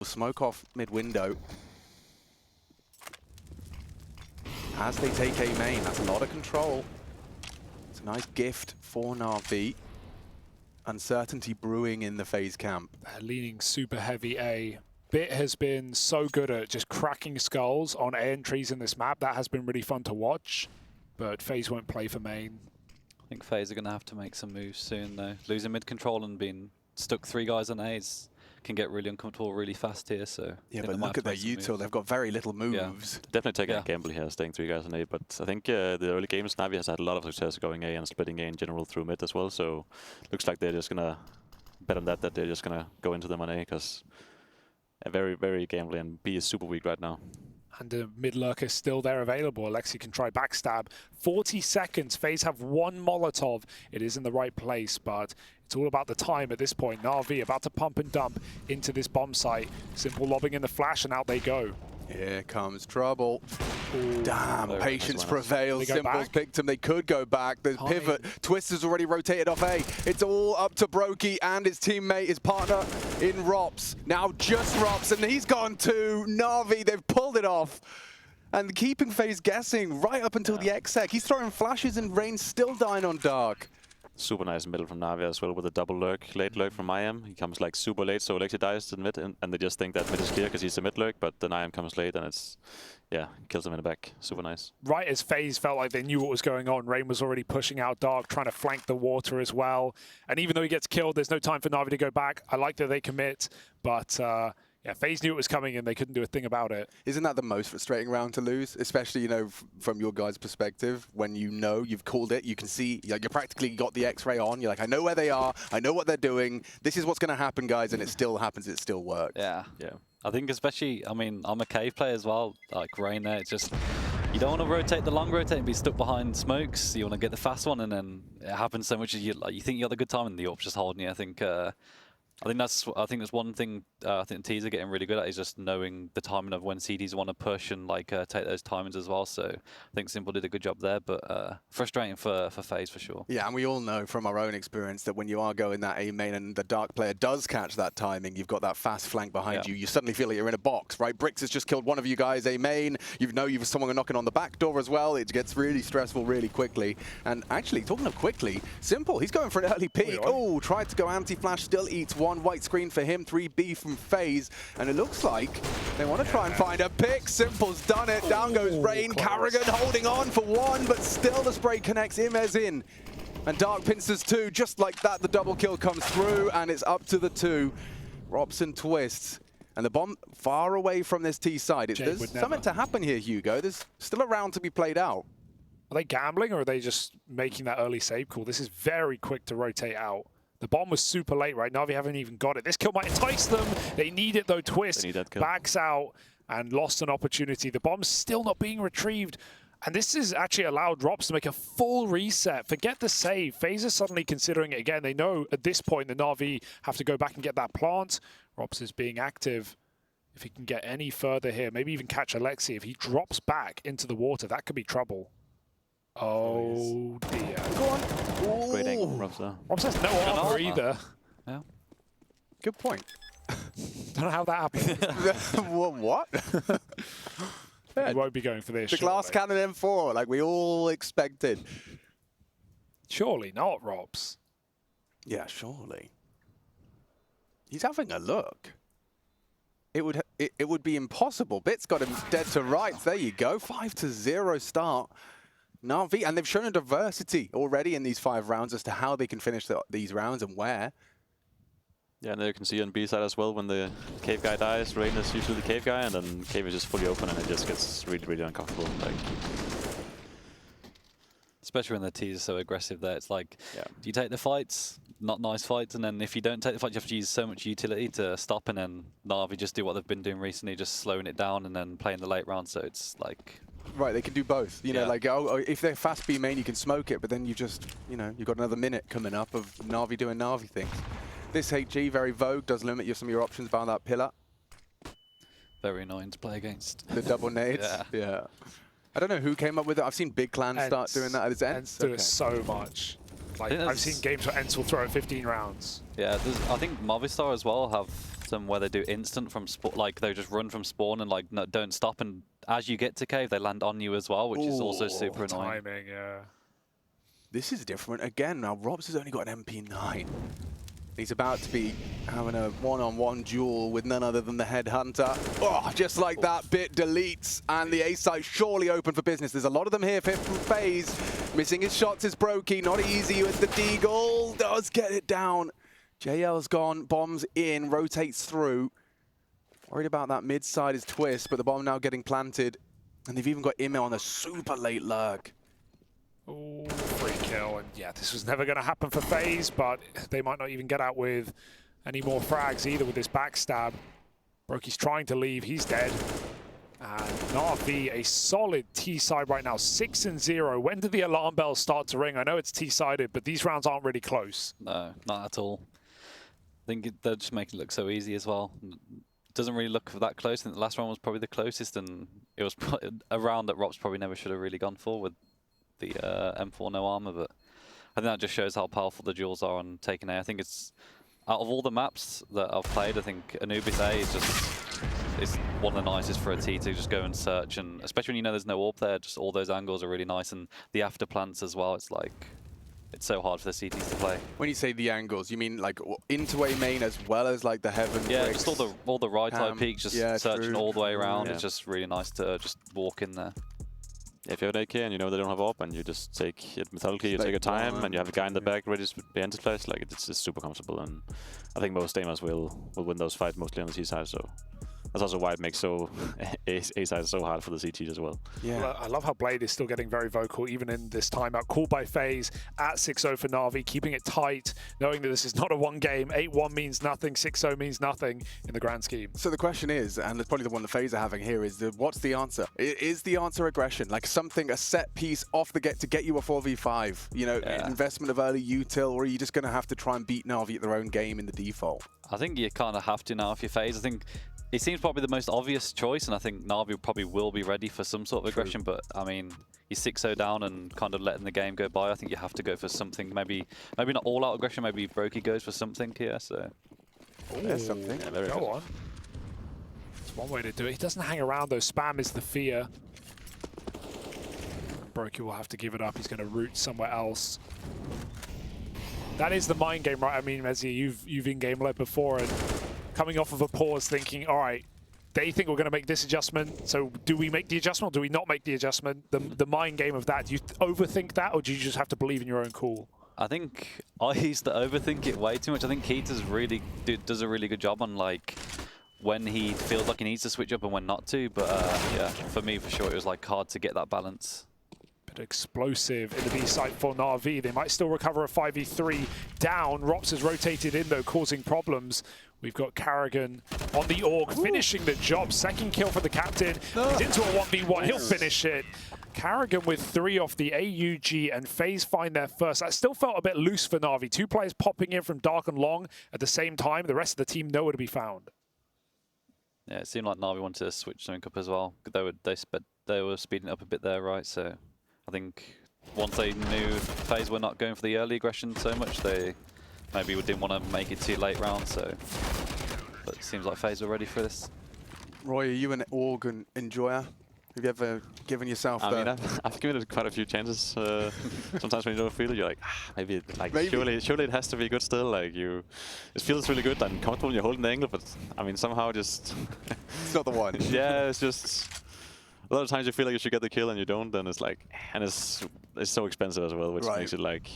will smoke off mid-window. As they take A main, that's a lot of control. It's a nice gift for Navi. Uncertainty brewing in the Faze camp. Leaning super heavy A. Bit has been so good at just cracking skulls on A entries in this map. That has been really fun to watch, but FaZe won't play for main. I think FaZe are going to have to make some moves soon, though. Losing mid control and being stuck 3 guys on A's can get really uncomfortable really fast here. So yeah, but look at their util. They've got very little moves. Yeah. Definitely taking a gamble here, staying 3 guys on A. But I think the early games, Navi has had a lot of success going A and splitting A in general through mid as well. So looks like they're just going to bet on that they're just going to go into them on A, because a very, very gambling, and B is super weak right now. And the mid lurker is still there available. Alexi can try backstab. 40 seconds. FaZe have 1 Molotov. It is in the right place, but it's all about the time at this point. Navi about to pump and dump into this bomb site. Simple lobbing in the flash, and out they go. Here comes trouble. Ooh. Damn, patience prevails. They go Simple's back? picked him. They could go back. The pivot. Twister's already rotated off A. It's all up to Brokey and his teammate, his partner in Rops. Now just Rops, and he's gone to Navi. They've pulled it off. And keeping FaZe guessing right up until the exec. He's throwing flashes and Rain's still dying on Dark. Super nice middle from Navi as well, with a double lurk, late lurk from IM. He comes like super late, so Alexi dies in mid, and they just think that mid is clear because he's a mid lurk, but then IM comes late and it's, yeah, kills him in the back. Super nice. Right as FaZe felt like they knew what was going on, Rain was already pushing out Dark, trying to flank the water as well. And even though he gets killed, there's no time for Navi to go back. I like that they commit, but yeah, FaZe knew it was coming and they couldn't do a thing about it. Isn't that the most frustrating round to lose? Especially, you know, from your guys' perspective, when you know you've called it, you can see, like, you practically got the X-ray on. You're like, I know where they are. I know what they're doing. This is what's going to happen, guys, and it still happens. It still works. Yeah. Yeah. I think especially, I mean, I'm a cave player as well, like Rain there. It's just, you don't want to rotate the long rotate and be stuck behind smokes. You want to get the fast one, and then it happens so much. You think you got the good time, and the AWP's just holding you. I think that's one thing I think the T's are getting really good at, is just knowing the timing of when CDs want to push and like take those timings as well. So I think Simple did a good job there, but frustrating for FaZe for sure. Yeah, and we all know from our own experience that when you are going that A main and the Dark player does catch that timing, you've got that fast flank behind you. You suddenly feel like you're in a box, right? Bricks has just killed one of you guys, A main. You know you've someone knocking on the back door as well. It gets really stressful really quickly. And actually, talking of quickly, Simple, he's going for an early peek. Oh, tried to go anti-flash, still eats one. White screen for him, 3B from FaZe. And it looks like they want to try and find a pick. Simple's done it. Down goes Rain. Carrigan holding on for one, but still the spray connects. Imez in. And Dark pincers 2. Just like that, the double kill comes through, and it's up to the 2. Robson twists. And the bomb far away from this T side. There's something to happen here, Hugo. There's still a round to be played out. Are they gambling, or are they just making that early save call? This is very quick to rotate out. The bomb was super late, right? Navi haven't even got it. This kill might entice them. They need it, though. Twist backs out and lost an opportunity. The bomb's still not being retrieved. And this has actually allowed Drops to make a full reset. Forget the save. FaZe is suddenly considering it again. They know at this point the Navi have to go back and get that plant. Drops is being active. If he can get any further here, maybe even catch Alexi. If he drops back into the water, that could be trouble. Oh dear. Go on. Great angle from Robs there. Robs has no armor either. Yeah. Good point. Don't know how that happened. What? He won't be going for this. The glass cannon M4, like we all expected. Surely not, Robs. Yeah, surely. He's having a look. It would be impossible. Bit's got him dead to rights. There you go. 5-0 start. Navi, and they've shown a diversity already in these 5 rounds as to how they can finish these rounds and where. Yeah, and there you can see on B side as well, when the cave guy dies, Rain is usually the cave guy, and then cave is just fully open, and it just gets really, really uncomfortable. Like, especially when the T is so aggressive there. It's like, do you take the fights? Not nice fights, and then if you don't take the fights, you have to use so much utility to stop, and then Navi just do what they've been doing recently, just slowing it down and then playing the late round, so it's like... Right, they can do both. You know, like, if they're fast B main, you can smoke it, but then you just, you know, you've got another minute coming up of Navi doing Navi things. This HG, very Vogue, does limit you some of your options behind that pillar. Very annoying to play against. The double nades? Yeah. I don't know who came up with it. I've seen big clans start doing that at its end. Do it so much. Like, I've seen games where Ents will throw it 15 rounds. Yeah, I think Movistar as well have some where they do instant from spawn, like they just run from spawn and like don't stop, and as you get to cave, they land on you as well, which is also super annoying. Timing, yeah. This is different again. Now, Robs has only got an MP9. He's about to be having a one-on-one duel with none other than the Headhunter. Oh, just like that, bit deletes, and the A site surely open for business. There's a lot of them here from Faze. Missing his shots is Brokey, not easy with the Deagle. Does get it down. JL's gone, bombs in, rotates through. Worried about that mid-side is Twist, but the bomb now getting planted. And they've even got Ime on a super late lurk. Oh, free kill, and yeah, this was never going to happen for Faze, but they might not even get out with any more frags either with this backstab. Brokey's trying to leave, he's dead. And Navi, a solid T-side right now, 6-0. When did the alarm bells start to ring? I know it's T-sided, but these rounds aren't really close. No, not at all. I think they're just making it look so easy as well. Doesn't really look that close. I think the last round was probably the closest, and it was a round that Rops probably never should have really gone for with the M4 no armor, but I think that just shows how powerful the duels are on taking A. I think it's, out of all the maps that I've played, I think Anubis A is just one of the nicest for a T to just go and search, and especially when you know there's no AWP there, just all those angles are really nice, and the after plants as well, it's like, it's so hard for the CTs to play. When you say the angles, you mean like into A main as well as like the heaven? Yeah, bricks, just all the right eye peaks, just searching true. all the way around. It's just really nice to just walk in there. If you have an AK and you know they don't have AWP, and you just take it methodically, you take your time, and you have a guy in the back ready to be anti-flash, like it's just super comfortable. And I think most gamers will win those fights mostly on the C side. So that's also why it makes A side so hard for the CT as well. Yeah, well, I love how Blade is still getting very vocal, even in this timeout. Called by Faze at 6-0 for Navi, keeping it tight, knowing that this is not a one game. 8-1 means nothing, 6-0 means nothing in the grand scheme. So the question is, and it's probably the one that Faze are having here, is what's the answer? Is the answer aggression? Like something, a set piece off the get to get you a 4v5? You know, investment of early util, or are you just going to have to try and beat Navi at their own game in the default? I think you kind of have to now if you're Faze. I think it seems probably the most obvious choice, and I think Navi probably will be ready for some sort of aggression, but I mean, you're 6-0 down and kind of letting the game go by. I think you have to go for something, maybe not all-out aggression, maybe Brokey goes for something here, so... There's something. Yeah, go on. It's one way to do it. He doesn't hang around though, spam is the fear. Brokey will have to give it up, he's going to root somewhere else. That is the mind game, right? I mean, Mezzi, you've in-game led before, and coming off of a pause thinking, all right, they think we're going to make this adjustment, so do we make the adjustment or do we not make the adjustment? The mind game of that, do you overthink that, or do you just have to believe in your own call? I think I used to overthink it way too much. I think Keita's really does a really good job on like when he feels like he needs to switch up and when not to, but yeah, for me, for sure, it was like hard to get that balance. Explosive in the B site for Navi. They might still recover a 5v3 down. Rops has rotated in though, causing problems. We've got Carrigan on the AUG, finishing the job. Second kill for the captain. He's into a 1v1, he'll finish it. Carrigan with 3 off the AUG, and Faze find their first. That still felt a bit loose for Navi. 2 players popping in from dark and long at the same time. The rest of the team nowhere to be found. Yeah, it seemed like Navi wanted to switch something up as well. They were speeding up a bit there, right? So I think once they knew Faze were not going for the early aggression so much, they maybe didn't want to make it too late round. So, but it seems like Faze were ready for this. Roy, are you an organ enjoyer? Have you ever given yourself I mean, I've given it quite a few chances. Sometimes when you don't feel it, you're like, maybe surely it has to be good still. Like it feels really good and comfortable when you're holding the angle, but I mean somehow just it's not the one. Yeah, it's just a lot of times you feel like you should get the kill and you don't, then it's like, and it's so expensive as well, which makes it like,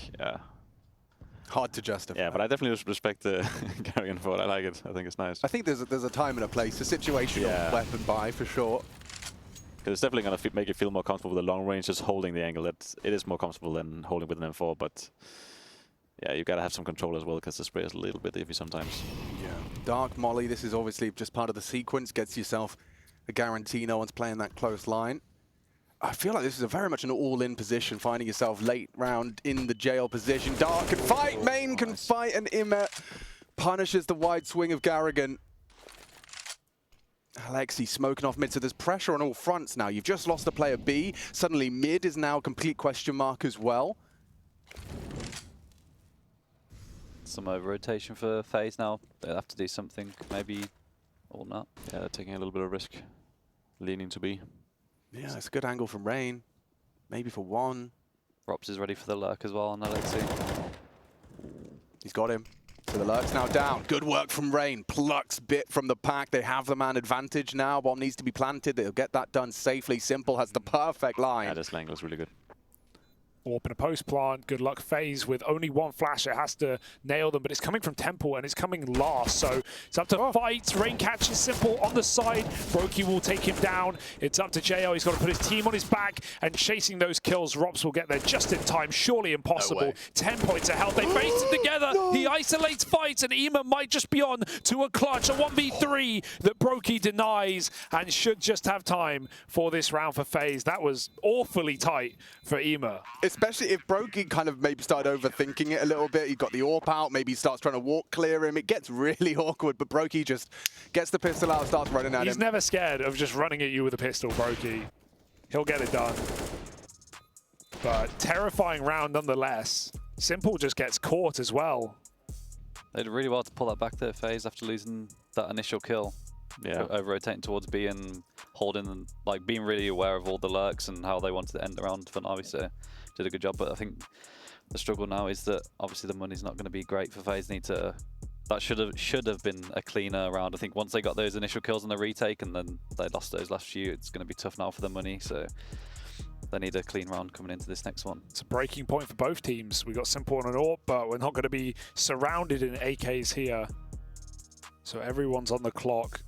hard to justify. Yeah, but I definitely respect Carrigan for it. I like it. I think it's nice. I think there's a time and a place, a situational weapon buy for sure. Because it's definitely going to make you feel more comfortable with the long range, just holding the angle. It is more comfortable than holding with an M4, but yeah, you got to have some control as well, because the spray is a little bit iffy sometimes. Yeah. Dark Molly, this is obviously just part of the sequence, gets yourself a guarantee no one's playing that close line. I feel like this is very much an all-in position, finding yourself late round in the jail position. Dark can fight, Main can fight, and Ime punishes the wide swing of Garrigan. Alexi smoking off mid, so there's pressure on all fronts now. You've just lost a player B. Suddenly mid is now a complete question mark as well. some over-rotation for Faze now. They'll have to do something, maybe, or not. Yeah, they're taking a little bit of risk, leaning to B. Yeah, it's a good angle from Rain. Maybe for one. Rops is ready for the lurk as well on Alexi. He's got him. So the lurk's now down. Good work from Rain. Plucks bit from the pack. They have the man advantage now. Bomb needs to be planted. They'll get that done safely. Simple has the perfect line. Yeah, this angle is really good. Warp in a post plant. Good luck Faze with only one flash. It has to nail them, but it's coming from Temple and it's coming last. So it's up to fights. Rain catches Simple on the side. Brokey will take him down. It's up to JL. He's got to put his team on his back and chasing those kills. Rops will get there just in time. Surely impossible. No 10 points of health. They face it together. No. He isolates fights and Ema might just be on to a clutch. A 1v3 that Brokey denies and should just have time for this round for Faze. That was awfully tight for Ema. Especially if Brokey kind of maybe started overthinking it a little bit. He got the AWP out, maybe he starts trying to walk clear him. It gets really awkward, but Brokey just gets the pistol out, starts running at him. He's never scared of just running at you with a pistol, Brokey. He'll get it done. But terrifying round nonetheless. Simple just gets caught as well. They did really well to pull that back there, Faze, after losing that initial kill. Yeah. Over-rotating towards B and holding, and like being really aware of all the lurks and how they wanted to end the round for Navi, so did a good job. But I think the struggle now is that obviously the money's not going to be great for Faze. That should have been a cleaner round. I think once they got those initial kills on the retake and then they lost those last few, it's going to be tough now for the money. So they need a clean round coming into this next one. It's a breaking point for both teams. We got Simple on an AWP, but we're not going to be surrounded in AKs here. So everyone's on the clock.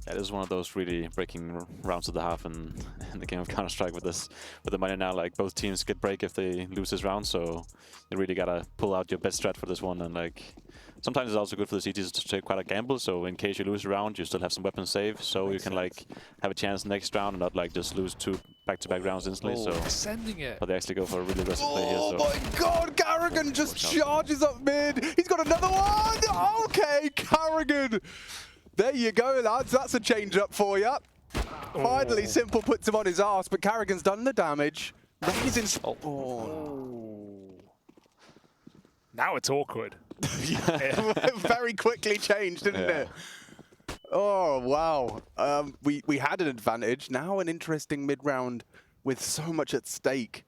Yeah, this is one of those really breaking rounds of the half in the game of Counter-Strike with the money now. Like both teams get break if they lose this round, so you really gotta pull out your best strat for this one. And like sometimes it's also good for the CTs to take quite a gamble. So in case you lose a round, you still have some weapons saved, so you can like have a chance next round and not like just lose 2 back-to-back rounds instantly. So sending it. but they actually go for a really aggressive play here. So. Oh my God, Carrigan just charges up mid. He's got another one. Okay, Carrigan. There you go, lads. That's a change up for you. Finally, Simple puts him on his arse, but Carrigan's done the damage. Rain in. Now it's awkward. Very quickly changed, didn't it? Oh, wow. We had an advantage. Now an interesting mid-round with so much at stake.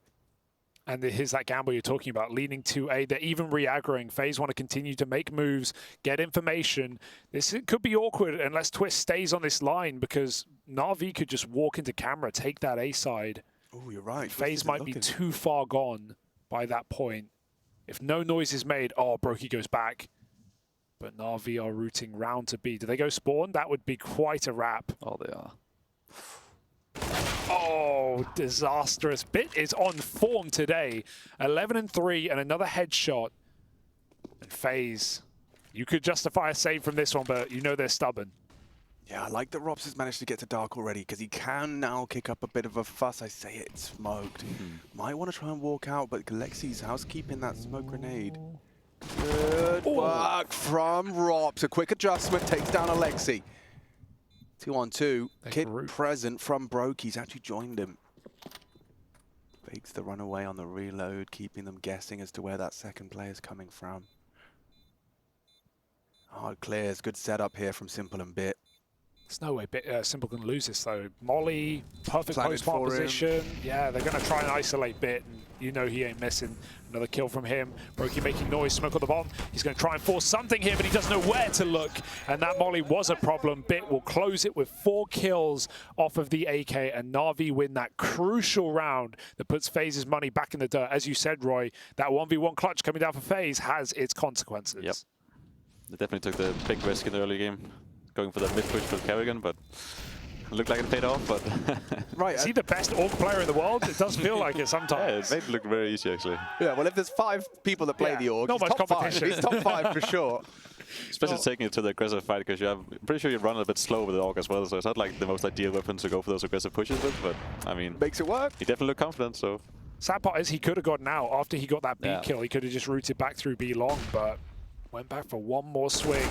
And here's that gamble you're talking about, leaning to A. They're even re-aggroing. Faze want to continue to make moves, get information. This could be awkward unless Twist stays on this line, because Navi could just walk into camera, take that A side. Oh, you're right. Faze might be too far gone by that point. If no noise is made, Brokey goes back. But Navi are routing round to B. Do they go spawn? That would be quite a wrap. Oh, they are. Oh, disastrous. Bit is on form today. 11-3 and another headshot. And Faze, you could justify a save from this one, but you know they're stubborn. Yeah, I like that Robs has managed to get to Dark already, because he can now kick up a bit of a fuss. I say it's smoked. Might want to try and walk out, but Galexi's housekeeping that smoke grenade. Good work from Robs. A quick adjustment takes down Alexi. 2-on-2. Kid present from Broke. He's actually joined him. Fakes the runaway on the reload, keeping them guessing as to where that second player's coming from. Hard clears. Good setup here from Simple and Bit. There's no way Simple can lose this, though. Molly, perfect post-plant position. Yeah, they're going to try and isolate Bit, and you know he ain't missing. Another kill from him. Brokey making noise, smoke on the bomb. He's going to try and force something here, but he doesn't know where to look, and that Molly was a problem. Bit will close it with 4 kills off of the AK, and Navi win that crucial round that puts Faze's money back in the dirt. As you said, Roy, that 1v1 clutch coming down for Faze has its consequences. Yep. They definitely took the big risk in the early game, going for the mid-push for Carrigan, but it looked like it paid off. But right, is he the best AWP player in the world? It does feel like it sometimes. Yeah, it made it look very easy, actually. Yeah, well, if there's 5 people that play the AWP, not much competition. He's top 5 for sure. Especially taking it to the aggressive fight, because I'm pretty sure you run a bit slow with the AWP as well, so it's not like the most ideal weapon to go for those aggressive pushes with, but I mean... Makes it work. He definitely looked confident, so... Sad part is he could have gotten out after he got that B kill. He could have just routed back through B long, but went back for one more swing.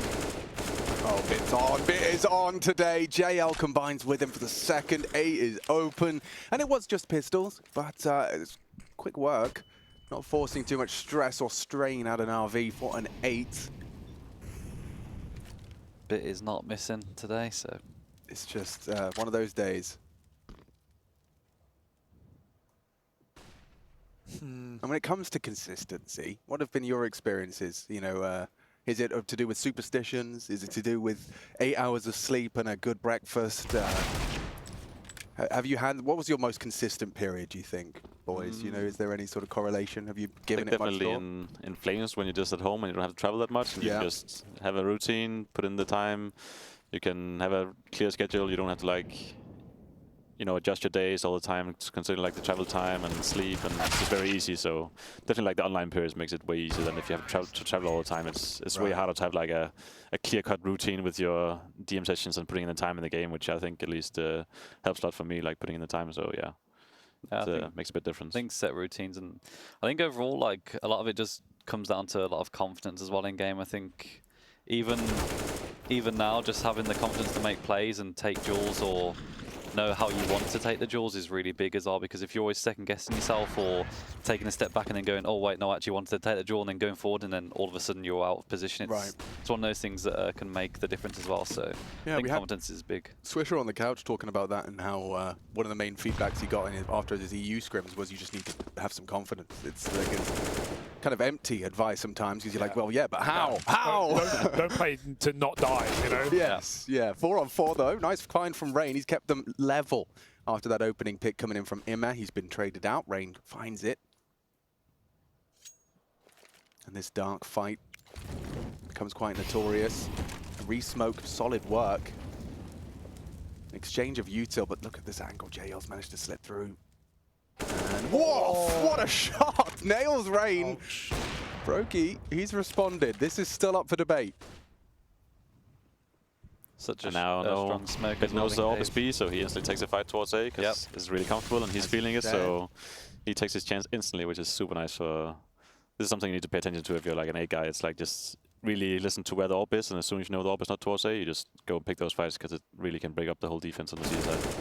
Oh, Bit's on. Bit is on today. JL combines with him for the second. A is open. And it was just pistols, but it's quick work. Not forcing too much stress or strain out of Navi for an 8. Bit is not missing today, so it's just one of those days. And when it comes to consistency, what have been your experiences? You know, is it to do with superstitions? Is it to do with 8 hours of sleep and a good breakfast? Have you had, what was your most consistent period, do you think, boys? You know, is there any sort of correlation? Have you given it much thought? Definitely in Flames, when you're just at home and you don't have to travel that much, and you just have a routine, put in the time. You can have a clear schedule. You don't have to, like, you know, adjust your days all the time, considering like the travel time and sleep, and it's just very easy. So definitely like the online periods makes it way easier than if you have to travel all the time. It's way harder to have like a clear-cut routine with your DM sessions and putting in the time in the game, which I think at least helps a lot for me, like putting in the time. So yeah, it makes a bit difference. I think set routines, and I think overall like a lot of it just comes down to a lot of confidence as well in game. I think even now, just having the confidence to make plays and take duels or know how you want to take the duels is really big as well, because if you're always second guessing yourself or taking a step back and then going, oh wait, no, I actually wanted to take the duel, and then going forward and then all of a sudden you're out of position, it's one of those things that can make the difference as well. So I think confidence is big. Swisher on the couch talking about that, and how one of the main feedbacks he got after his EU scrims was you just need to have some confidence. It's like it's kind of empty advice sometimes, because you're like, well, yeah, but how? How? Don't play to not die, you know? Yes, yeah. 4-on-4 though. Nice find from Rain. He's kept them level after that opening pick coming in from Ima. He's been traded out. Rain finds it. And this dark fight becomes quite notorious. Re-smoke, solid work. Exchange of util, but look at this angle. JL's managed to slip through. And whoa, what a shot! Nails Rain. Brokey, he's responded. This is still up for debate. Such a strong smoke. But knows the Anubis B, so he instantly takes a fight towards A, because it's really comfortable and he's feeling it, so he takes his chance instantly, which is super nice. For this is something you need to pay attention to if you're like an A guy. It's like just really listen to where the AWP is, and as soon as you know the AWP is not towards A, you just go and pick those fights, because it really can break up the whole defense on the C side.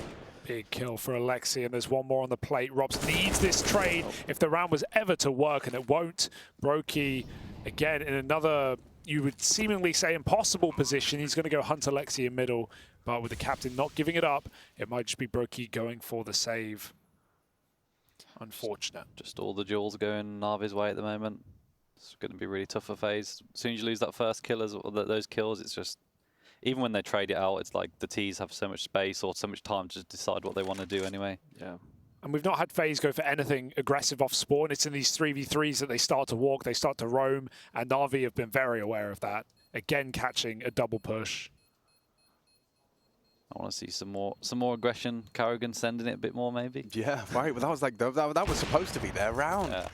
Big kill for Alexi, and there's one more on the plate. Robs needs this trade if the round was ever to work, and it won't. Brokey, again, in another, you would seemingly say, impossible position. He's going to go hunt Alexi in middle, but with the captain not giving it up, it might just be Brokey going for the save. Unfortunate. Just all the duels going Navi's way at the moment. It's going to be really tough for FaZe. As soon as you lose that first kill, or those kills, it's just, even when they trade it out, it's like the Ts have so much space or so much time to decide what they want to do anyway. Yeah. And we've not had FaZe go for anything aggressive off spawn. It's in these 3v3s that they start to walk, they start to roam, and Navi have been very aware of that. Again, catching a double push. I want to see some more aggression. Carrigan sending it a bit more, maybe. Yeah, right. Well, that was like that was supposed to be their round. Yeah.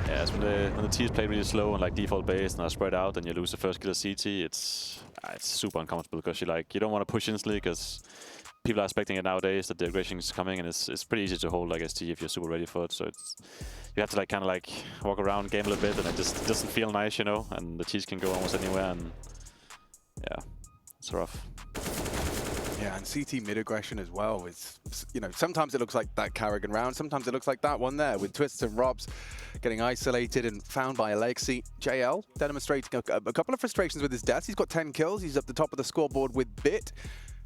Yeah, it's when the teams play really slow and like default base and are spread out, and you lose the first kill of CT. It's super uncomfortable, because you don't want to push instantly, because people are expecting it nowadays that the aggression is coming, and it's pretty easy to hold like ST if you're super ready for it. So you have to like kind of like walk around, game a little bit, and it just doesn't feel nice, you know. And the cheese can go almost anywhere, and yeah, it's rough. Yeah, and CT mid aggression as well. It's, you know, sometimes it looks like that Carrigan round, sometimes it looks like that one there with Twists and Robs getting isolated and found by Alexi. JL demonstrating a couple of frustrations with his deaths. He's got 10 kills. He's at the top of the scoreboard with Bit.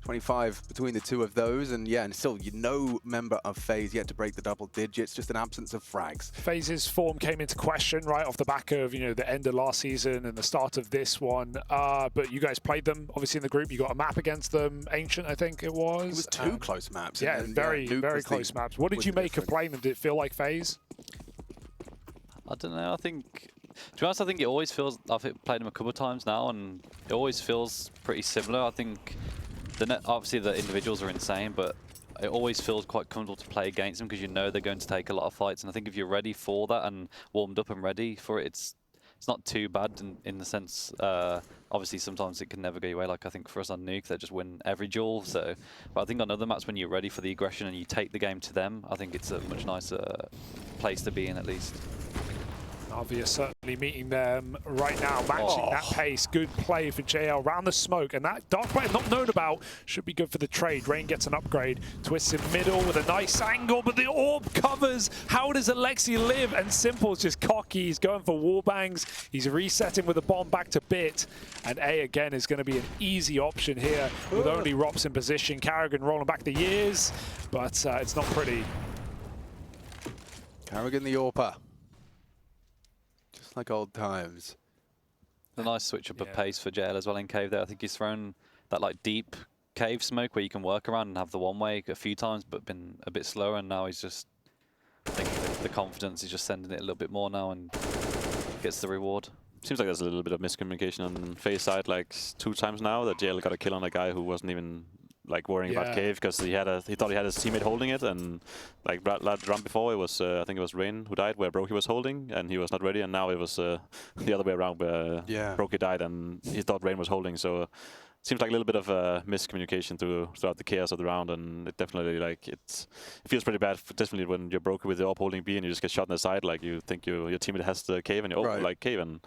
25 between the two of those, and yeah, and still no member of FaZe yet to break the double digits, just an absence of frags. FaZe's form came into question right off the back of, you know, the end of last season and the start of this one, but you guys played them obviously in the group. You got a map against them, Ancient I think it was. It was two close maps. Yeah, very close maps. What did you make of playing them? Did it feel like FaZe? I don't know, I think, to be honest, I think it always feels, I've played them a couple of times now, and it always feels pretty similar. I think obviously the individuals are insane, but it always feels quite comfortable to play against them, because you know they're going to take a lot of fights. And I think if you're ready for that and warmed up and ready for it, it's not too bad in the sense, obviously sometimes it can never go your way. Like I think for us on Nuke, they just win every duel. So, but I think on other maps, when you're ready for the aggression and you take the game to them, I think it's a much nicer place to be in, at least. Navi are certainly meeting them right now, matching that pace. Good play for JL round the smoke, and that dark play not known about should be good for the trade. Rain gets an upgrade, twists in middle with a nice angle, but the orb covers. How does Alexi live? And Simple's just cocky. He's going for wallbangs. He's resetting with a bomb back to Bit, and A again is going to be an easy option here with only Rops in position. Carrigan rolling back the years, but it's not pretty. Carrigan the AWPer. Just like old times. A nice switch up of pace for JL as well in cave there. I think he's thrown that like deep cave smoke where you can work around and have the one way a few times, but been a bit slower. And now he's just, I think the confidence is just sending it a little bit more now and gets the reward. Seems like there's a little bit of miscommunication on Faze side, like 2 times now that JL got a kill on a guy who wasn't even like worrying about cave because he thought he had his teammate holding it, and like the round before it was I think it was Rain who died where Brokey was holding and he was not ready, and now it was the other way around where Brokey died and he thought Rain was holding. So seems like a little bit of miscommunication throughout the chaos of the round, and it definitely like it feels pretty bad. Definitely when you're broken with the AWP holding B and you just get shot in the side, like you think your teammate has the cave and you like cave, and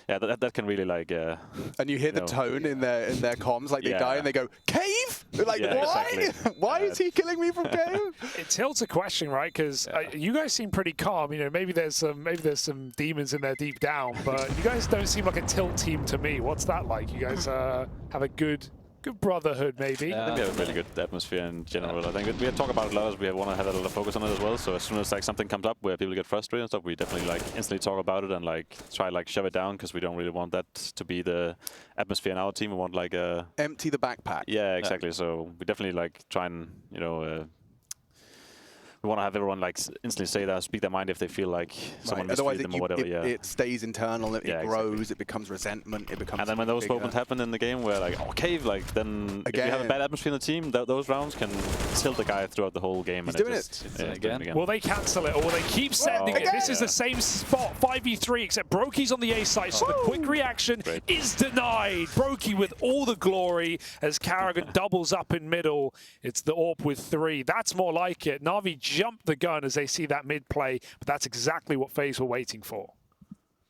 yeah, that can really like. And you hear the tone in their comms, like they die and they go cave. They're like, why? Exactly. Why is he killing me from cave? It tilts a question, right? Because you guys seem pretty calm. You know, maybe there's some demons in there deep down, but you guys don't seem like a tilt team to me. What's that like? You guys have a good brotherhood, maybe. I think we have a really good atmosphere in general. I think we talk about it a lot, as we want to have a lot of focus on it as well. So as soon as like something comes up where people get frustrated and stuff, we definitely like instantly talk about it and like try like shove it down, because we don't really want that to be the atmosphere in our team. We want like a empty the backpack. Yeah, exactly. So we definitely like try and we want to have everyone like instantly say that, speak their mind if they feel like someone mistreated them or whatever. It stays internal, it grows, exactly. It becomes resentment, it becomes. And then when those moments happen in the game where like, cave, like then if you have a bad atmosphere in the team, those rounds can tilt the guy throughout the whole game. He's and doing it. Again. Will they cancel it or will they keep sending it? This is the same spot, 5v3, except Brokey's on the A side, so the quick reaction is denied. Brokey with all the glory as Carrigan doubles up in middle. It's the AWP with 3. That's more like it. Navi jumped the gun as they see that mid play, but that's exactly what FaZe were waiting for.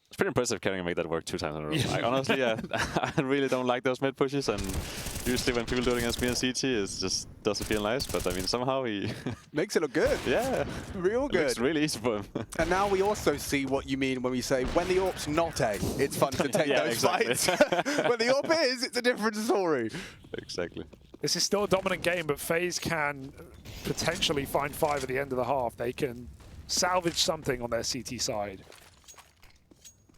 It's pretty impressive Carrigan make that work 2 times in a row. Like, honestly, I really don't like those mid pushes, and usually when people do it against me in CT, it just doesn't feel nice. But I mean, somehow he makes it look good. Yeah, real good. It's really easy for him. And now we also see what you mean when we say when the AWP's not A, it's fun to take those fights. When the AWP is, it's a different story. Exactly. This is still a dominant game, but FaZe can potentially find 5 at the end of the half. They can salvage something on their CT side.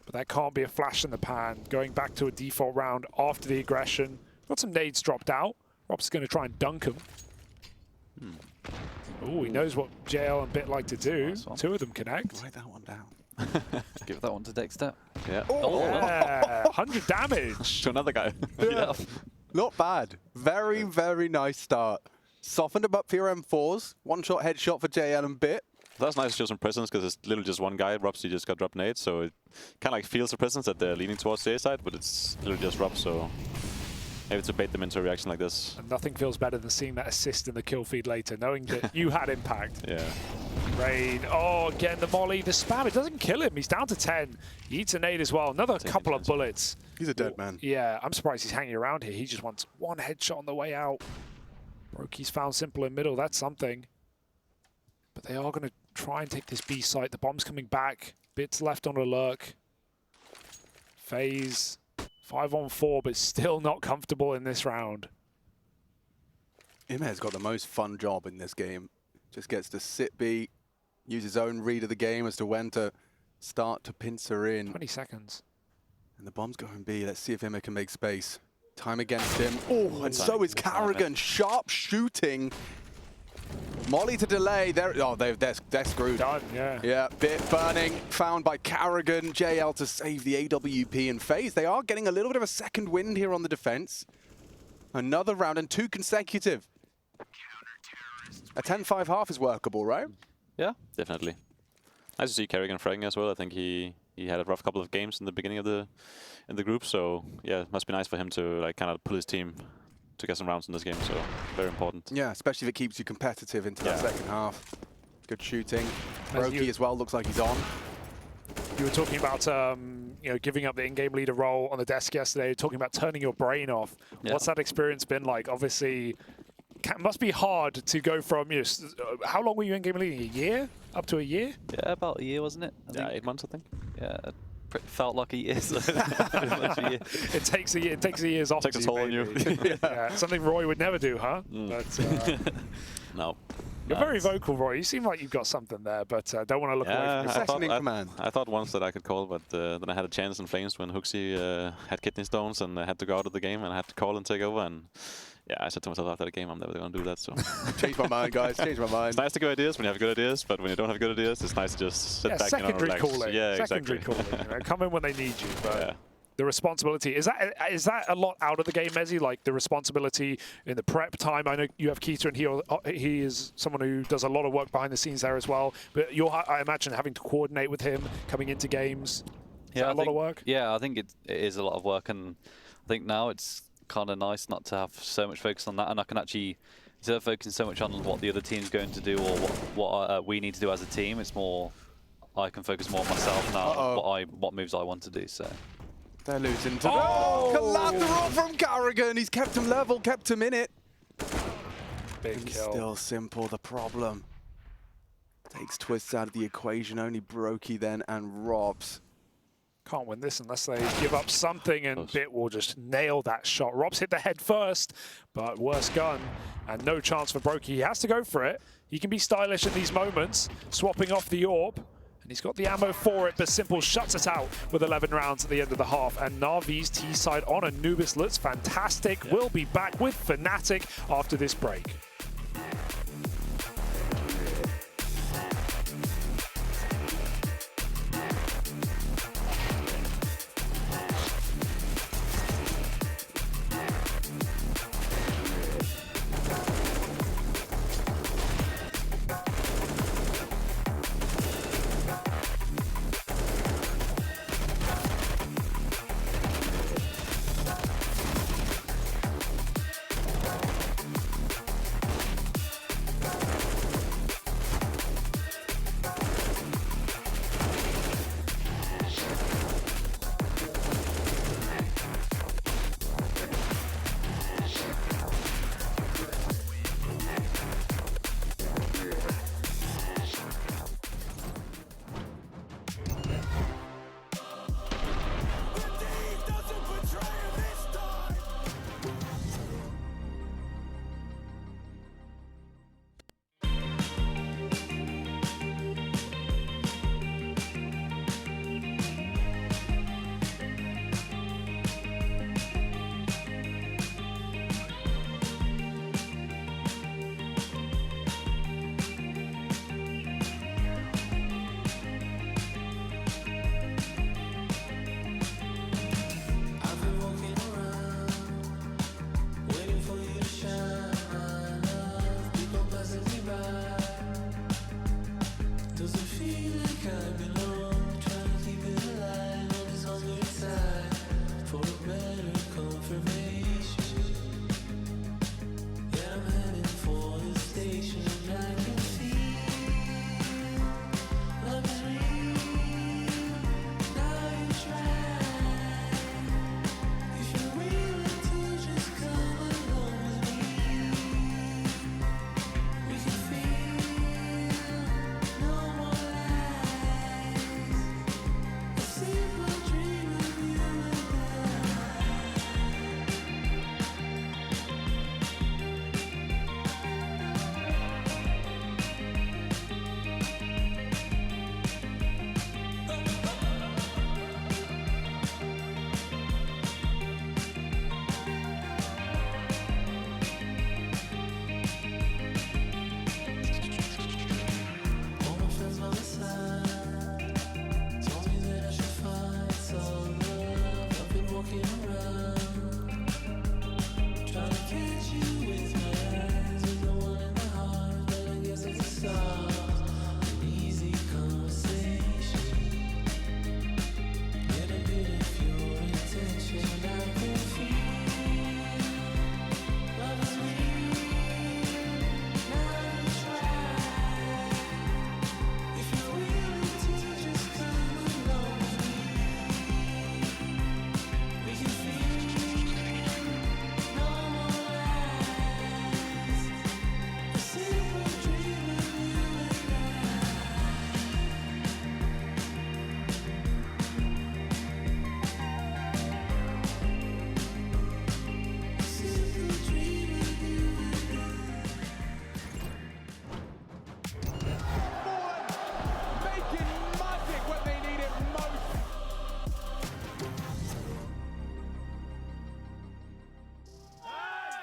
But that can't be a flash in the pan. Going back to a default round after the aggression. Got some nades dropped out. Rob's going to try and dunk him. Oh, he knows what JL and Bit like to do. Nice 2 of them connect. Write that one down. Give that one to Dexter. Yeah. Yeah. 100 damage. To another guy. Yeah. Not bad. Very, very nice start. Softened him up for your M4s. 1-shot headshot for JL and Bit. That's nice to show some presence, because it's literally just one guy. Robsy just got dropped nades, so it kind of like feels the presence that they're leaning towards the A side, but it's literally just Rob, so maybe to bait them into a reaction like this. And nothing feels better than seeing that assist in the kill feed later, knowing that you had impact. Yeah. Rain, oh, again, the molly, the spam, it doesn't kill him. He's down to 10. He eats a nade as well. Another couple of bullets. He's a dead man. Yeah, I'm surprised he's hanging around here. He just wants 1 headshot on the way out. Brokey's found Simple in middle. That's something. But they are going to try and take this B site. The bomb's coming back. Bit's left on a lurk. FaZe 5-on-4, but still not comfortable in this round. Imhe's got the most fun job in this game. Just gets to sit B, use his own read of the game as to when to start to pincer in. 20 seconds. And the bomb's going B. Let's see if Imhe can make space. Time against him. Oh, and so is Carrigan. Sharp shooting. Molly to delay. They're screwed. Done, yeah. Yeah, Bit burning. Found by Carrigan. JL to save the AWP and FaZe. They are getting a little bit of a second wind here on the defense. Another round and 2 consecutive. A 10-5 half is workable, right? Yeah, definitely. Nice to see Carrigan fragging as well. I think he had a rough couple of games in the beginning of the group, so yeah, it must be nice for him to like kind of pull his team to get some rounds in this game, so very important. Yeah, especially if it keeps you competitive into that second half. Good shooting. Brokey as well, looks like he's on. You were talking about giving up the in-game leader role on the desk yesterday, talking about turning your brain off. Yeah. What's that experience been like? Obviously, must be hard to go from, how long were you in-game leading? A year? Up to a year? Yeah, about a year, wasn't it? Yeah, 8 months, I think. Yeah, it felt like a year. So It takes a year. It takes a year's off. Takes a toll on you. Yeah, something Roy would never do, huh? But, no. You're very vocal, Roy. You seem like you've got something there, but don't want to look away from it. I thought once that I could call, but then I had a chance in Flames when Hooksy had kidney stones and I had to go out of the game and I had to call and take over. And yeah, I said to myself after the game, I'm never going to do that. So change my mind, guys. Change my mind. It's nice to get ideas when you have good ideas, but when you don't have good ideas, it's nice to just sit back and relax. Calling. Yeah, secondary exactly. calling. Come in when they need you. But yeah. The responsibility, is that a lot out of the game, Mezzy? Like the responsibility in the prep time? I know you have Keita and he is someone who does a lot of work behind the scenes there as well. But I imagine having to coordinate with him coming into games. Is that a lot of work? Yeah, I think it is a lot of work. And I think now it's kind of nice not to have so much focus on that. And I can actually, instead of focusing so much on what the other team's going to do or what we need to do as a team, it's more, I can focus more on myself now, what moves I want to do. So. They're losing to collateral from Carrigan. He's kept him level, kept him in it. Big kill. Still simple, the problem. Takes Twists out of the equation, only Brokey then and Robs. Can't win this unless they give up something, and Bit will just nail that shot. Robs hit the head first, but worse gun, and no chance for Brokey. He has to go for it. He can be stylish in these moments, swapping off the AWP. And he's got the ammo for it, but Simple shuts it out with 11 rounds at the end of the half. And Navi's T-side on Anubis looks fantastic. Yeah. We'll be back with Fnatic after this break.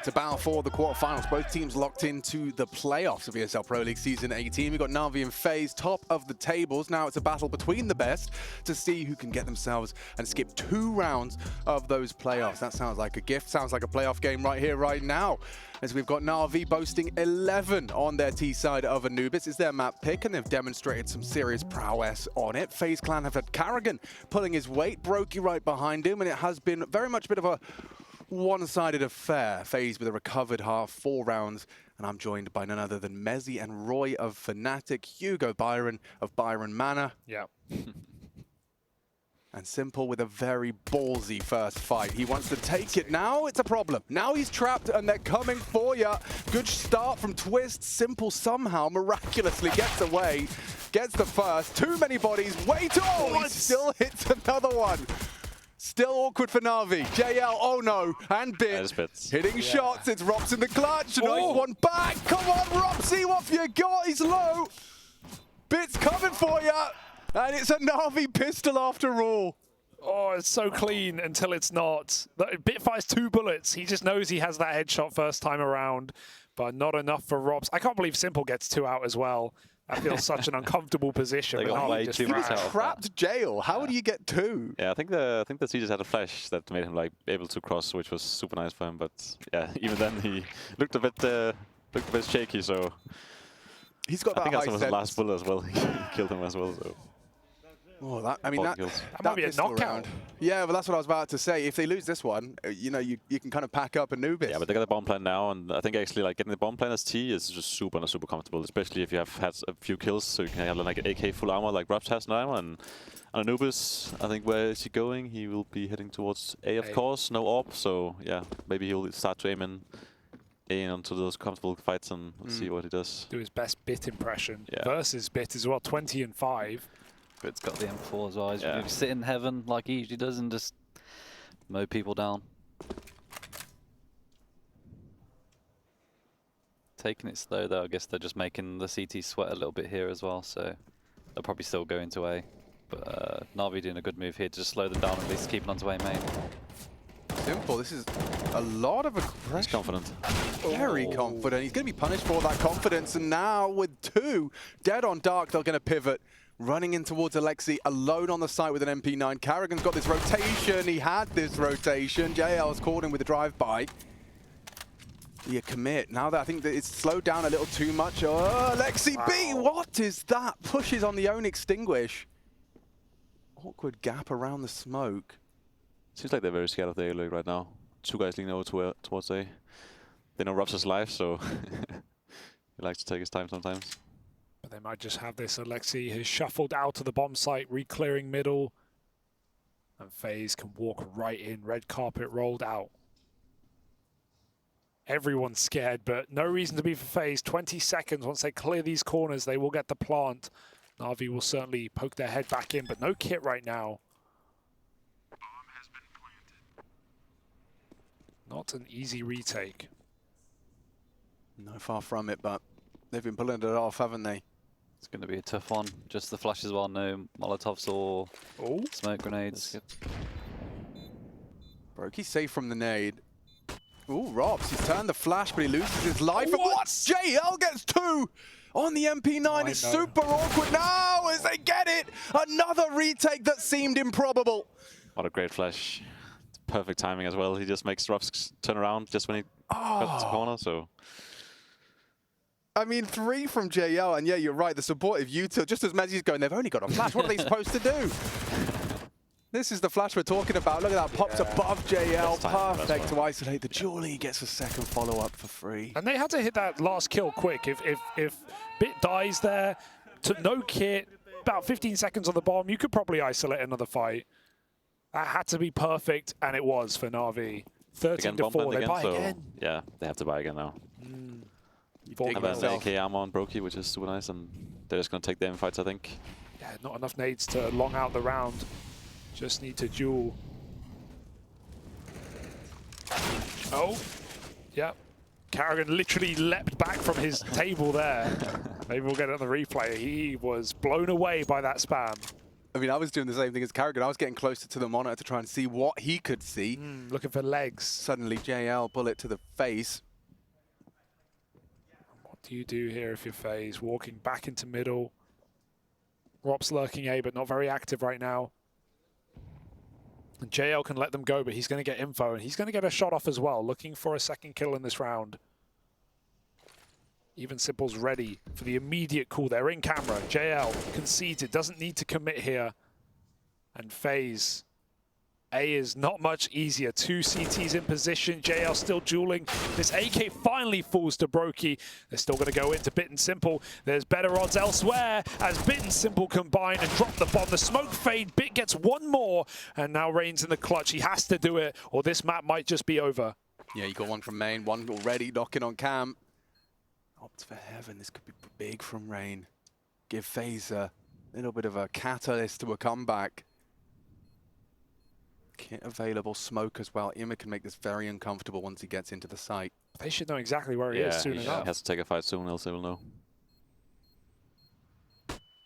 to battle for the quarterfinals. Both teams locked into the playoffs of ESL Pro League Season 18. We've got Navi and Faze top of the tables. Now it's a battle between the best to see who can get themselves and skip 2 rounds of those playoffs. That sounds like a gift, sounds like a playoff game right here, right now. As we've got Navi boasting 11 on their T side of Anubis. It's their map pick, and they've demonstrated some serious prowess on it. FaZe Clan have had Karrigan pulling his weight, Brokey right behind him, and it has been very much a bit of a one-sided affair. FaZe with a recovered half, 4 rounds, and I'm joined by none other than Mezzy and Roy of Fnatic, Hugo Byron of Byron Manor. Yeah. And Simple with a very ballsy first fight. He wants to take it. Now it's a problem. Now he's trapped and they're coming for you. Good start from Twist. Simple somehow miraculously gets away. Gets the first. Too many bodies. Wait, oh, he still hits another one. Still awkward for Navi. JL, oh no, and Bit hitting shots. It's Rops in the clutch. Nice one back. Come on, Ropsy, what have you got? He's low. Bit's coming for you. And it's a Navi pistol after all. Oh, it's so clean until it's not. Bit fires 2 bullets. He just knows he has that headshot first time around, but not enough for Rops. I can't believe Simple gets 2 out as well. That feels such an uncomfortable position. They got way too much out. Trapped jail. How do you get 2? Yeah, I think the he just had a flash that made him like able to cross, which was super nice for him. But yeah, even then he looked a bit shaky. So he's got that. I think high that's was sense. the last bullet as well. He killed him as well. So. Oh, that might be a knockout. Round. Yeah, but that's what I was about to say. If they lose this one, you know, you can kind of pack up Anubis. Yeah, but they got the bomb plan now, and I think actually like getting the bomb plan as T is just super comfortable, especially if you have had a few kills, so you can have like an AK full armor like Rops has now, and Anubis, I think where is he going? He will be heading towards A, of course, no AWP, so yeah, maybe he'll start to aim in onto those comfortable fights and see what he does. Do his best Bit impression versus Bit as well, 20-5. Bit's got the M4 as well. He's going to sit in heaven like he usually does and just mow people down. Taking it slow though, I guess they're just making the CT sweat a little bit here as well, so they'll probably still go into A. But Navi doing a good move here to just slow them down, at least keep them onto A main. Simple, this is a lot of aggression. He's confident. Very confident. He's going to be punished for that confidence, and now with 2 dead on Dark, they're going to pivot. Running in towards Alexi, alone on the site with an MP9. Karrigan's got this rotation. He had this rotation. JL's caught him with a drive-by. You commit. Now that I think that it's slowed down a little too much. Oh, Alexi B, what is that? Pushes on the own extinguish. Awkward gap around the smoke. Seems like they're very scared of the A right now. 2 guys leaning over towards A. They know Rops is live, so he likes to take his time sometimes. But they might just have this. Alexi has shuffled out to the bomb site, re-clearing middle. And FaZe can walk right in. Red carpet rolled out. Everyone's scared, but no reason to be for FaZe. 20 seconds. Once they clear these corners, they will get the plant. Navi will certainly poke their head back in, but no kit right now. Not an easy retake. No, far from it, but they've been pulling it off, haven't they? It's going to be a tough one. Just the flash as well, no Molotovs or smoke grenades. Brokey's safe from the nade. Ooh, Rops, he's turned the flash, but he loses his life. And what? JL gets 2 on the MP9. It's super awkward now as they get it. Another retake that seemed improbable. What a great flash. Perfect timing as well. He just makes Rops turn around just when he got to the corner, so... I mean, 3 from JL, and yeah, you're right, the supportive util, just as Mezzy's going, they've only got a flash. What are they supposed to do? This is the flash we're talking about. Look at that, pops above JL. Perfect to isolate the Julie. Gets a second follow-up for free. And they had to hit that last kill quick. If Bit dies there, to no kit, about 15 seconds on the bomb, you could probably isolate another fight. That had to be perfect, and it was for Navi. 13-4, they buy again. Yeah, they have to buy again now. Have an AK armor on Brokey, which is super nice, and they're just going to take the fights, I think. Yeah, not enough nades to long out the round. Just need to duel. Oh, yeah. Karrigan literally leapt back from his table there. Maybe we'll get it on the replay. He was blown away by that spam. I mean, I was doing the same thing as Carrigan. I was getting closer to the monitor to try and see what he could see. Looking for legs. Suddenly, JL bullet to the face. What do you do here if you're Faze? Walking back into middle. Rop's lurking A, but not very active right now. And JL can let them go, but he's going to get info, and he's going to get a shot off as well, looking for a second kill in this round. Even Simple's ready for the immediate call. They're in camera. JL concedes it, doesn't need to commit here. And Faze. A is not much easier. 2 CTs in position. JL still dueling. This AK finally falls to Brokey. They're still going to go into Bit and Simple. There's better odds elsewhere as Bit and Simple combine and drop the bomb. The smoke fade. Bit gets one more. And now Rain's in the clutch. He has to do it, or this map might just be over. Yeah, you got one from main, one already knocking on cam. Opt for heaven. This could be big from Rain. Give Faze a little bit of a catalyst to a comeback. Kit available, smoke as well. Ima can make this very uncomfortable once he gets into the site. They should know exactly where he is soon enough. He has to take a fight soon, else they will know.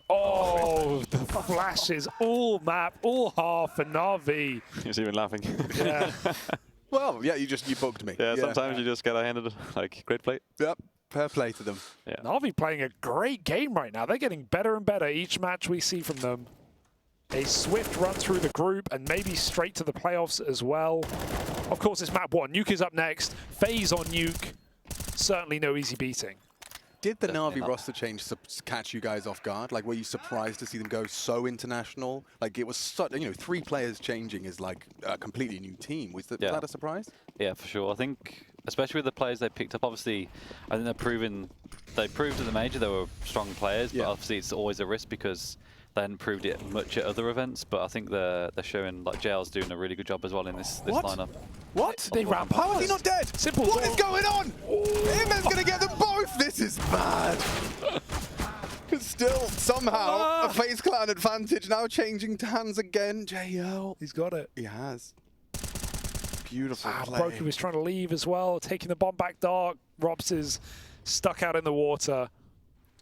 Oh, the flashes, all map, all half for Navi. He's even laughing. Yeah. Well, yeah, you booked me. Yeah, sometimes you just get handed like great play. Yep, fair play to them. Yeah. Navi playing a great game right now. They're getting better and better each match we see from them. A swift run through the group and maybe straight to the playoffs as well. Of course, it's map 1. Nuke is up next. Faze on Nuke. Certainly no easy beating. Did the Navi roster change catch you guys off guard? Like, were you surprised to see them go so international? Like, it was such, 3 players changing is like a completely new team. Was that a surprise? Yeah, for sure. I think, especially with the players they picked up, obviously, I think they proved at the major they were strong players, but obviously it's always a risk because they hadn't proved it much at other events. But I think they're showing, like, JL's doing a really good job as well in this lineup. What? They ran past. How is he not dead? Simple. What is going on? Ima's going to get them both. This is bad. Because still, somehow, a FaZe Clan advantage now changing hands again. JL. He's got it. He has. Beautiful play. Brokey was trying to leave as well, taking the bomb back dark. Robs is stuck out in the water.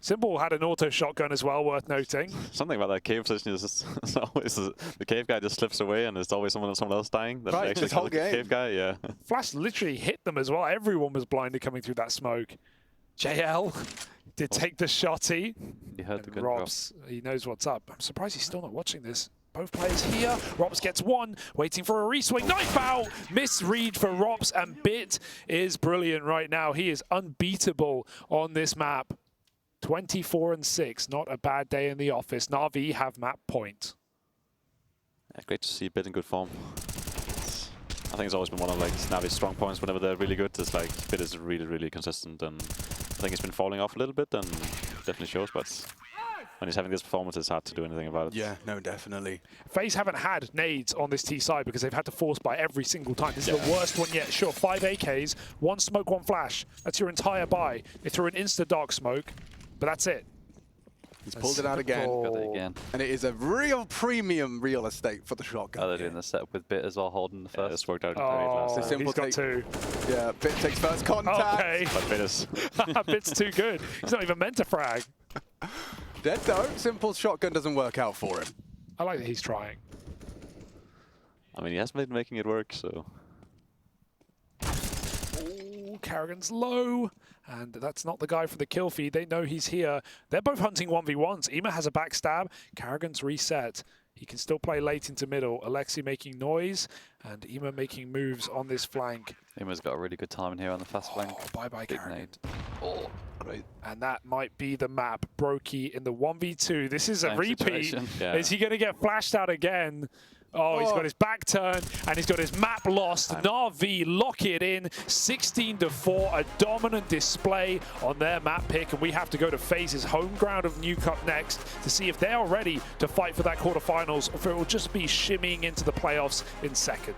Simple had an auto shotgun as well, worth noting. Something about that cave position is just, it's always the cave guy just slips away and it's always someone else dying. That's right, actually this whole game. Cave guy, yeah. Flash literally hit them as well. Everyone was blinded coming through that smoke. JL did take the shotty. He heard the good Robs, he knows what's up. I'm surprised he's still not watching this. Both players here. Robs gets one, waiting for a reswing. Knife out! Misread for Robs, and Bit is brilliant right now. He is unbeatable on this map. 24-6, not a bad day in the office. Navi have map point. Yeah, great to see Bit in good form. I think it's always been one of like Navi's strong points whenever they're really good. It's like Bit is really, really consistent, and I think he's been falling off a little bit, and definitely shows. But when he's having this performance, it's hard to do anything about it. Yeah, no, definitely. FaZe haven't had nades on this T side because they've had to force buy every single time. This is the worst one yet. Sure, 5 AKs, 1 smoke, 1 flash. That's your entire buy. They threw an insta dark smoke, but that's it. He's pulled it out again. Got it again. And it is a real premium real estate for the shotgun. Oh, they're doing the setup with Bit as well, holding the first. It's worked out Oh, last. Simple he's got take. 2. Yeah, Bit takes first contact. Okay. But Bit is Bit's too good. He's not even meant to frag. Dead though. Simple's shotgun doesn't work out for him. I like that he's trying. I mean, he has been making it work, so. Ooh, Carrigan's low. And that's not the guy for the kill feed. They know he's here. They're both hunting 1v1s. Ima has a backstab. Carrigan's reset. He can still play late into middle. Alexi making noise. And Ima making moves on this flank. Ima's got a really good time in here on the fast flank. Bye-bye, Big Carrigan. nade. Oh, great. And that might be the map. Brokey in the 1v2. This is a Same repeat. situation. Yeah. Is he going to get flashed out again? Oh, he's got his back turned and he's got his map lost. Navi lock it in. 16-4, a dominant display on their map pick. And we have to go to FaZe's home ground of New Cup next to see if they are ready to fight for that quarterfinals or if it will just be shimmying into the playoffs in second.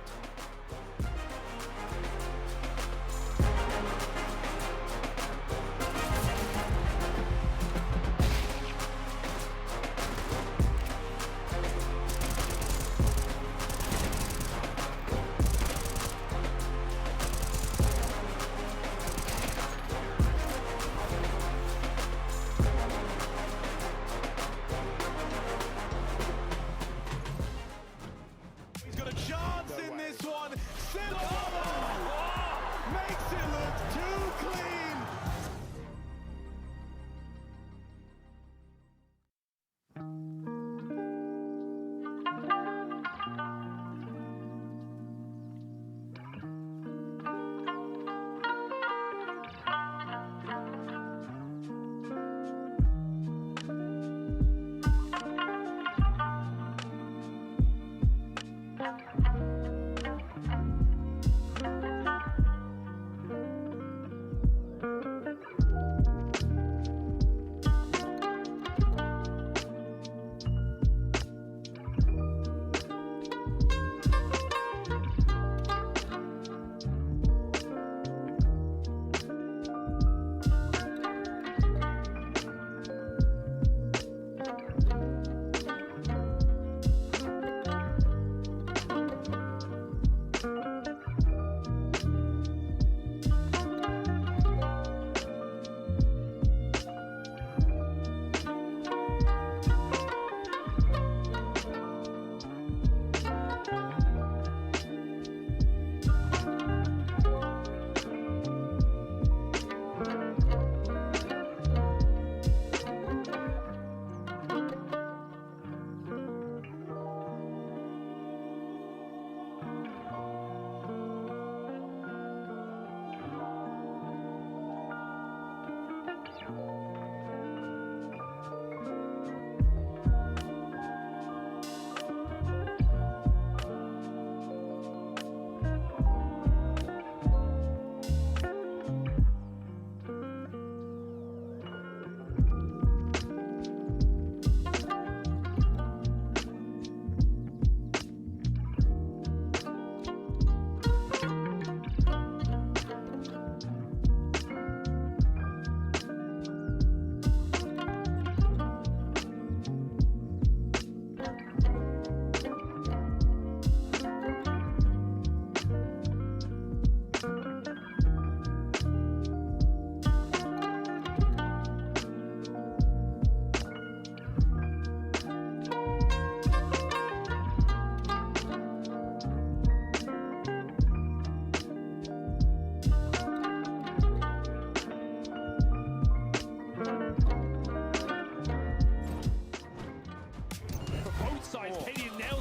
makes it look too clean.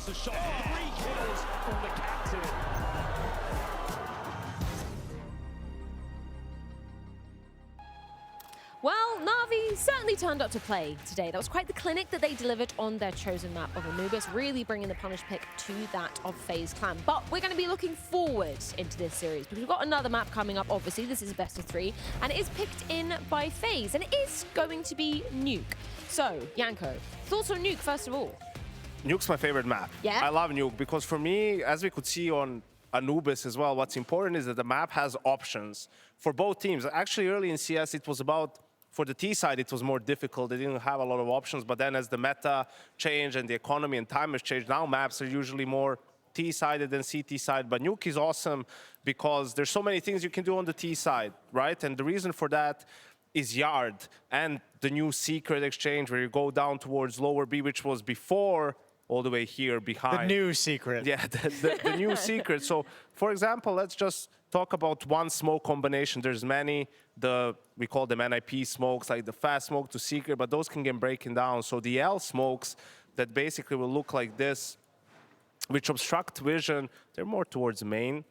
a shot. 3 kills from the captain. Well, Navi certainly turned up to play today. That was quite the clinic that they delivered on their chosen map of Anubis, really bringing the punish pick to that of Faze Clan. But we're going to be looking forward into this series because we've got another map coming up, obviously. This is a best of 3, and it is picked in by Faze, and it is going to be Nuke. So, Yanko, thoughts on Nuke, first of all? Nuke's my favorite map. Yeah? I love Nuke because for me, as we could see on Anubis as well, what's important is that the map has options for both teams. Actually, early in CS, it was about, for the T side, it was more difficult. They didn't have a lot of options, but then as the meta changed and the economy and time has changed, now maps are usually more T-sided than CT side. But Nuke is awesome because there's so many things you can do on the T side, right? And the reason for that is Yard and the new secret exchange where you go down towards lower B, which was before all the way here behind. The new secret. Yeah, the new secret. So, for example, let's just talk about one smoke combination. There's many, we call them NIP smokes, like the fast smoke to secret, but those can get broken down. So the L smokes that basically will look like this, which obstruct vision, they're more towards main.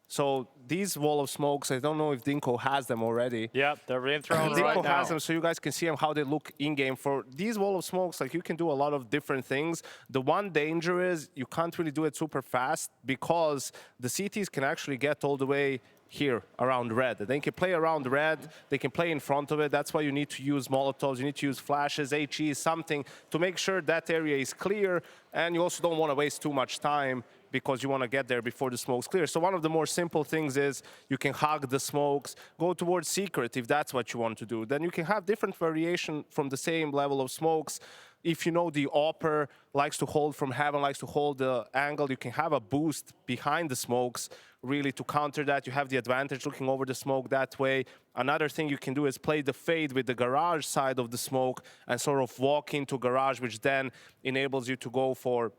So these wall of smokes, I don't know if Dinko has them already. Yep, they're being thrown right Dinko now. has them, so you guys can see them, how they look in-game. For these wall of smokes, like you can do a lot of different things. The one danger is you can't really do it super fast because the CTs can actually get all the way here around red. They can play around red, they can play in front of it. That's why you need to use Molotovs, you need to use flashes, HEs, something to make sure that area is clear. And you also don't want to waste too much time because you want to get there before the smoke's clear. So one of the more simple things is you can hug the smokes, go towards secret if that's what you want to do. Then you can have different variation from the same level of smokes. If you know the AWPer likes to hold from heaven, likes to hold the angle, you can have a boost behind the smokes really to counter that. You have the advantage looking over the smoke that way. Another thing you can do is play the fade with the garage side of the smoke and sort of walk into garage, which then enables you to go for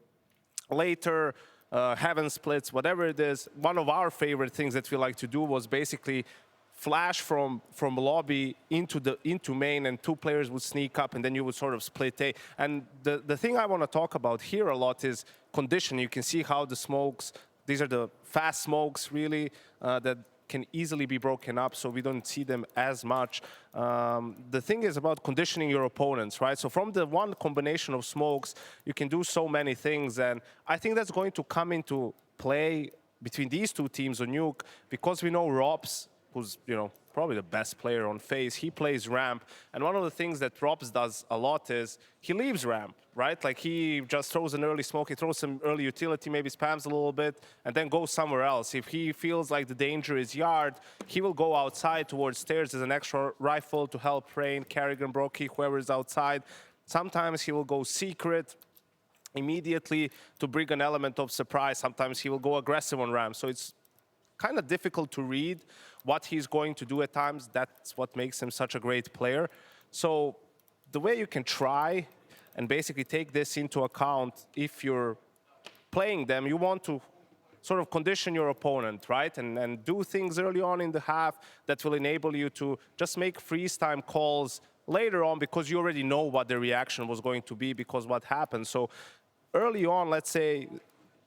later heaven splits, whatever it is. One of our favorite things that we like to do was basically flash from lobby into main, and 2 players would sneak up, and then you would sort of split A. And the thing I want to talk about here a lot is condition. You can see how the smokes, these are the fast smokes really that can easily be broken up, so we don't see them as much. The thing is about conditioning your opponents, right? So from the one combination of smokes, you can do so many things, and I think that's going to come into play between these 2 teams on Nuke, because we know Robs, who's, you know, probably the best player on Faze, he plays ramp. And one of the things that Robs does a lot is he leaves ramp, right? Like he just throws an early smoke, he throws some early utility, maybe spams a little bit, and then goes somewhere else. If he feels like the danger is yard, he will go outside towards stairs as an extra rifle to help Rain, Carrigan, Brokey, whoever is outside. Sometimes he will go secret immediately to bring an element of surprise. Sometimes he will go aggressive on ramp. So it's kind of difficult to read what he's going to do at times. That's what makes him such a great player. So the way you can try and basically take this into account, if you're playing them, you want to sort of condition your opponent, right? And do things early on in the half that will enable you to just make freeze time calls later on, because you already know what the reaction was going to be because what happened. So early on, let's say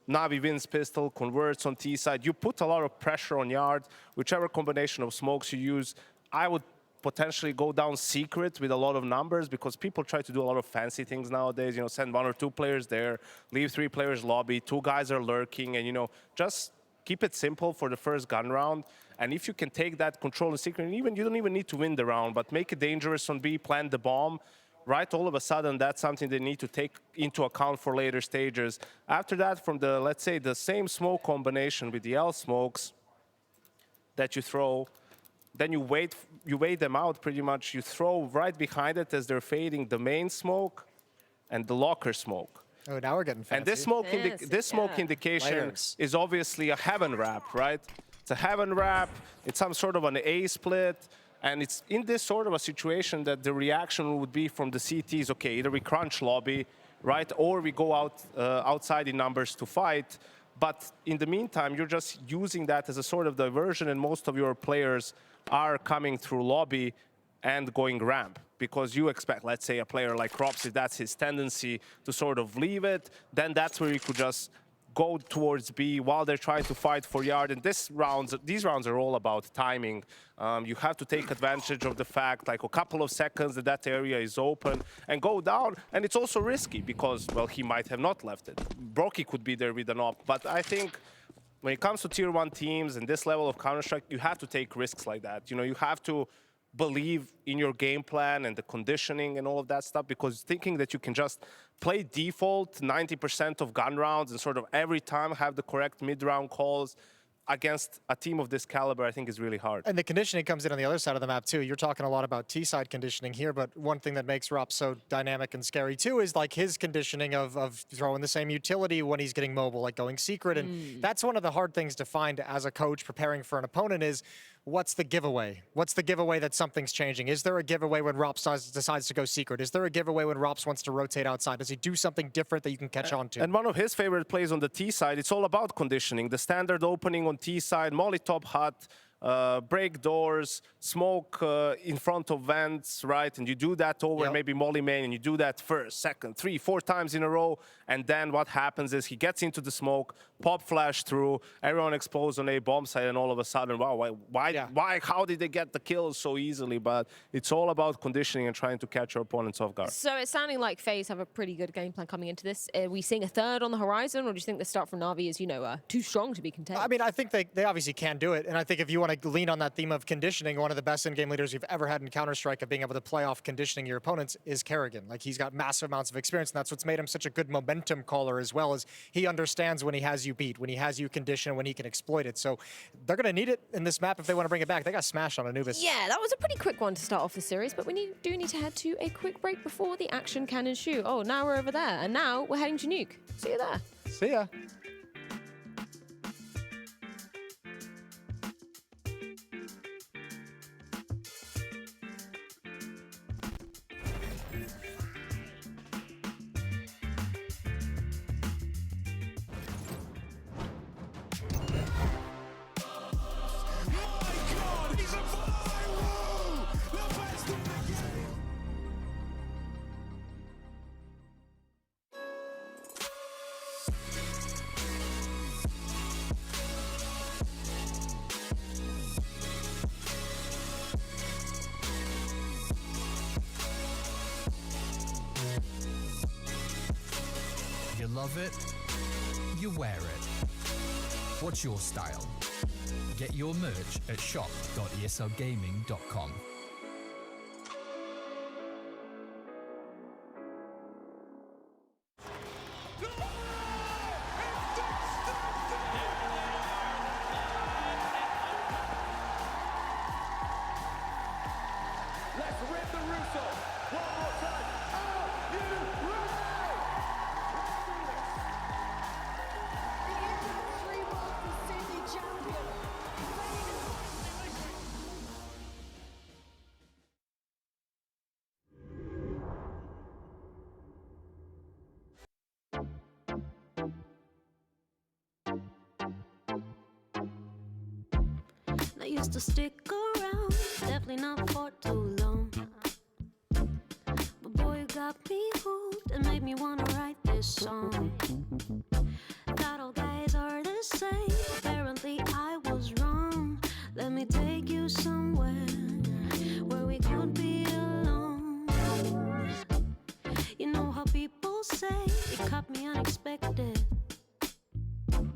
Navi wins pistol, converts on T side. You put a lot of pressure on yard, whichever combination of smokes you use. I would potentially go down secret with a lot of numbers, because people try to do a lot of fancy things nowadays. You know, send 1 or 2 players there, leave 3 players lobby, 2 guys are lurking, and, you know, just keep it simple for the first gun round. And if you can take that control in secret, and even you don't even need to win the round, but make it dangerous on B, plant the bomb, right, all of a sudden that's something they need to take into account for later stages. After that, from the, let's say, the same smoke combination with the L smokes that you throw, then you wait them out pretty much. You throw right behind it as they're fading the main smoke and the locker smoke. Oh, now we're getting fancy. And this smoke indication Layers. is obviously a heaven wrap, right? It's a heaven wrap. It's some sort of an A split. And it's in this sort of a situation that the reaction would be from the CTs, okay, either we crunch lobby, right, or we go out outside in numbers to fight. But in the meantime, you're just using that as a sort of diversion, and most of your players are coming through lobby and going ramp, because you expect, let's say, a player like Rops, if that's his tendency to sort of leave it, then that's where you could just go towards B while they're trying to fight for yard. And these rounds are all about timing. You have to take advantage of the fact, like a couple of seconds that area is open and go down. And it's also risky because, well, he might have not left it. Brokey could be there with an op. But I think when it comes to tier 1 teams and this level of Counter-Strike, you have to take risks like that. You know, you have to believe in your game plan and the conditioning and all of that stuff, because thinking that you can just play default 90% of gun rounds and sort of every time have the correct mid-round calls against a team of this caliber, I think is really hard. And the conditioning comes in on the other side of the map too. You're talking a lot about T-side conditioning here, but one thing that makes Rop so dynamic and scary too is like his conditioning of throwing the same utility when he's getting mobile, like going secret. And that's one of the hard things to find as a coach preparing for an opponent is, what's the giveaway? What's the giveaway that something's changing? Is there a giveaway when Rops decides to go secret? Is there a giveaway when Rops wants to rotate outside? Does he do something different that you can catch on to? And one of his favorite plays on the T side, it's all about conditioning. The standard opening on T side, molly top hut, break doors, smoke in front of vents, right? And you do that over maybe molly main, and you do that first, second, 3, 4 times in a row. And then what happens is he gets into the smoke, pop flash through, everyone exposed on A bomb site, and all of a sudden, wow, why, how did they get the kills so easily? But it's all about conditioning and trying to catch your opponents off guard. So it's sounding like FaZe have a pretty good game plan coming into this. Are we seeing a third on the horizon, or do you think the start from Navi is, you know, too strong to be contained? I mean, I think they obviously can do it. And I think if you want to lean on that theme of conditioning, one of the best in-game leaders we've ever had in Counter-Strike of being able to play off conditioning your opponents is Carrigan. Like, he's got massive amounts of experience, and that's what's made him such a good momentum caller, as well as he understands when he has you beat, when he has you conditioned, when he can exploit it. So they're going to need it in this map if they want to bring it back. They got smashed on Anubis. Yeah, that was a pretty quick one to start off the series, but we do need to head to a quick break before the action can ensue. Oh, now we're over there, and now we're heading to Nuke. See you there. See ya. love it, you wear it. What's your style? Get your merch at shop.eslgaming.com. Let's rip the Russo. One more time. Are you ready? The industry world Sydney champion. I used to stick around, definitely not for too long. But boy, you got me hooked and made me wanna write this song. Thought all guys are the same, apparently I was wrong. Let me take you somewhere where we could be alone. You know how people say it caught me unexpected.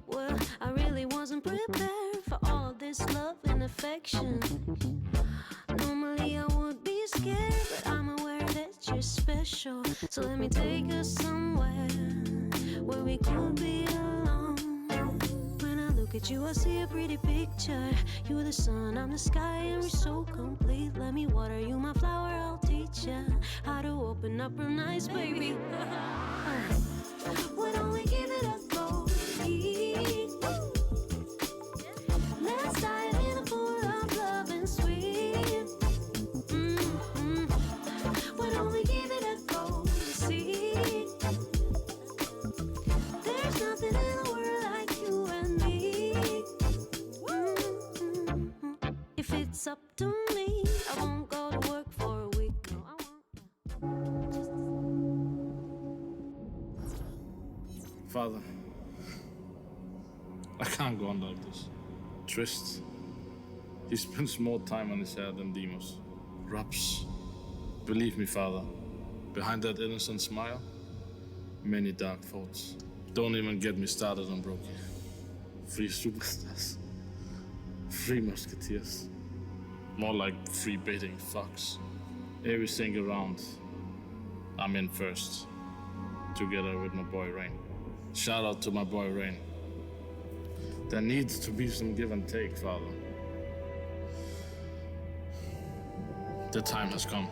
Well, I really wasn't prepared for all of this love and affection. Normally I would be scared, but I'm aware that you're special. So let me take us somewhere where we could be alone. When I look at you, I see a pretty picture. You're the sun, I'm the sky, and we're so complete. Let me water you, my flower, I'll teach ya how to open up real nice, baby. Why don't we give it a go? Let's dive in a pool of love and sweet. Why don't we give it a go? See, there's nothing in the world like you and me. If it's up to me, I won't go to work for a week. No, I won't. Father, I can't go on like this. Trist, he spends more time on his head than Demos. Rups, believe me, Father, behind that innocent smile, many dark thoughts. Don't even get me started on Brokey. 3 superstars, 3 musketeers, more like 3 baiting fucks. Every single round, I'm in first, together with my boy Rain. Shout out to my boy Rain. There needs to be some give and take, Father. The time has come.